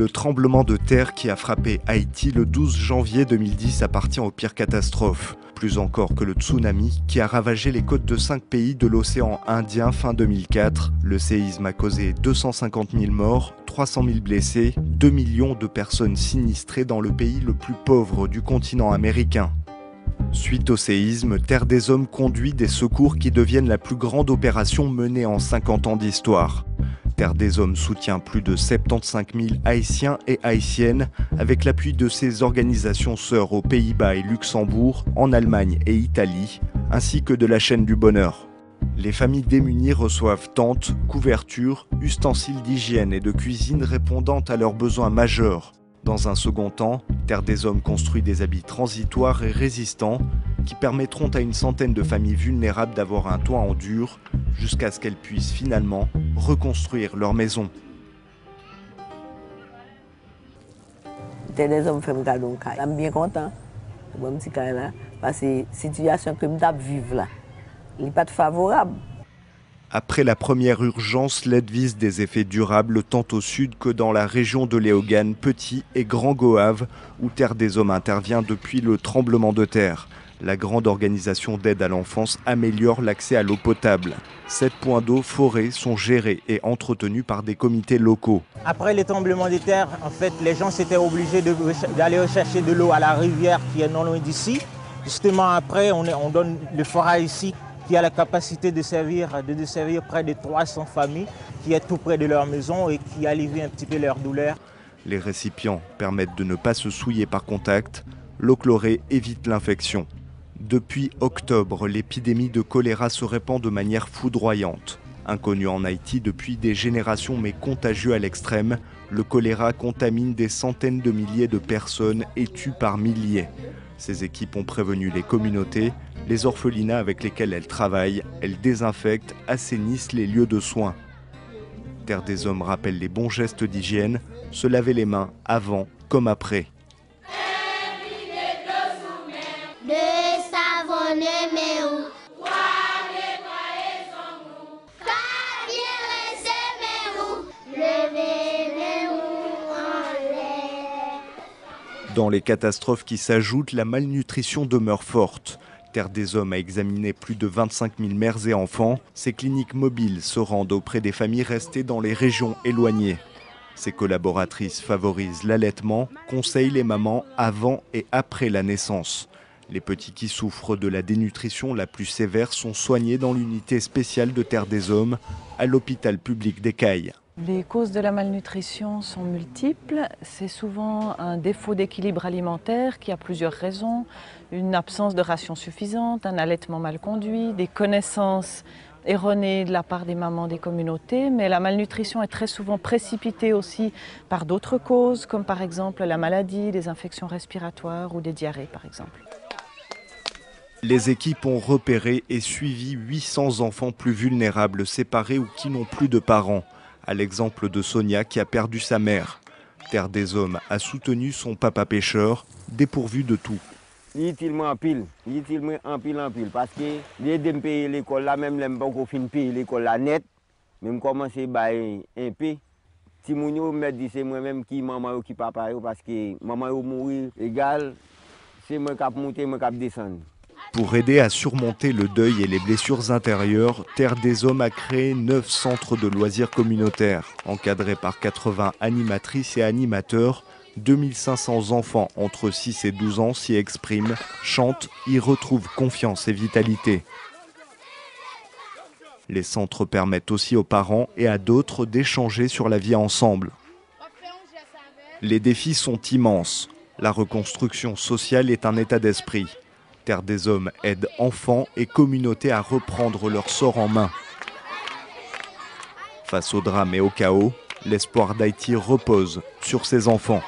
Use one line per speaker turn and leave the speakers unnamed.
Le tremblement de terre qui a frappé Haïti le 12 janvier 2010 appartient aux pires catastrophes. Plus encore que le tsunami qui a ravagé les côtes de 5 pays de l'océan Indien fin 2004. Le séisme a causé 250 000 morts, 300 000 blessés, 2 millions de personnes sinistrées dans le pays le plus pauvre du continent américain. Suite au séisme, Terre des Hommes conduit des secours qui deviennent la plus grande opération menée en 50 ans d'histoire. Terre des Hommes soutient plus de 75 000 Haïtiens et Haïtiennes avec l'appui de ses organisations sœurs aux Pays-Bas et Luxembourg, en Allemagne et Italie, ainsi que de la chaîne du bonheur. Les familles démunies reçoivent tentes, couvertures, ustensiles d'hygiène et de cuisine répondant à leurs besoins majeurs. Dans un second temps, Terre des Hommes construit des habits transitoires et résistants qui permettront à une centaine de familles vulnérables d'avoir un toit en dur jusqu'à ce qu'elles puissent finalement reconstruire leur maison.
Terre des Hommes fait un cadeau. Je suis bien content de ce petit cas-là parce que la situation que je vis là, elle n'est pas favorable.
Après la première urgence, l'aide vise des effets durables tant au sud que dans la région de Léogane, Petit et Grand Goâve, où Terre des Hommes intervient depuis le tremblement de terre. La grande organisation d'aide à l'enfance améliore l'accès à l'eau potable. 7 points d'eau forêts sont gérés et entretenus par des comités locaux.
Après les tremblements de terre, en fait, les gens s'étaient obligés d'aller rechercher de l'eau à la rivière qui est non loin d'ici. Justement, après, on donne le forage ici, qui a la capacité de desservir près de 300 familles, qui est tout près de leur maison et qui allège un petit peu leur douleur.
Les récipients permettent de ne pas se souiller par contact. L'eau chlorée évite l'infection. Depuis octobre, l'épidémie de choléra se répand de manière foudroyante. Inconnu en Haïti depuis des générations mais contagieux à l'extrême, le choléra contamine des centaines de milliers de personnes et tue par milliers. Ces équipes ont prévenu les communautés, les orphelinats avec lesquels elles travaillent, elles désinfectent, assainissent les lieux de soins. Terre des Hommes rappelle les bons gestes d'hygiène, se laver les mains avant comme après. Dans les catastrophes qui s'ajoutent, la malnutrition demeure forte. Terre des Hommes a examiné plus de 25 000 mères et enfants. Ces cliniques mobiles se rendent auprès des familles restées dans les régions éloignées. Ces collaboratrices favorisent l'allaitement, conseillent les mamans avant et après la naissance. Les petits qui souffrent de la dénutrition la plus sévère sont soignés dans l'unité spéciale de Terre des Hommes à l'hôpital public d'Écailles.
Les causes de la malnutrition sont multiples. C'est souvent un défaut d'équilibre alimentaire qui a plusieurs raisons. Une absence de ration suffisante, un allaitement mal conduit, des connaissances erronées de la part des mamans des communautés. Mais la malnutrition est très souvent précipitée aussi par d'autres causes, comme par exemple la maladie, des infections respiratoires ou des diarrhées par exemple.
Les équipes ont repéré et suivi 800 enfants plus vulnérables, séparés ou qui n'ont plus de parents. À l'exemple de Sonia qui a perdu sa mère. Terre des Hommes a soutenu son papa pêcheur, dépourvu de tout.
Il est en pile, parce que j'ai payé l'école là, même les pas fin payer l'école là net, même commencer à un peu. Si mon me dit c'est moi-même qui maman qui papa parce que maman mourir égal, c'est moi qui monter, moi qui descendre.
Pour aider à surmonter le deuil et les blessures intérieures, Terre des Hommes a créé 9 centres de loisirs communautaires. Encadrés par 80 animatrices et animateurs, 2500 enfants entre 6 et 12 ans s'y expriment, chantent, y retrouvent confiance et vitalité. Les centres permettent aussi aux parents et à d'autres d'échanger sur la vie ensemble. Les défis sont immenses. La reconstruction sociale est un état d'esprit. Terre des Hommes aide enfants et communautés à reprendre leur sort en main. Face au drame et au chaos, l'espoir d'Haïti repose sur ses enfants.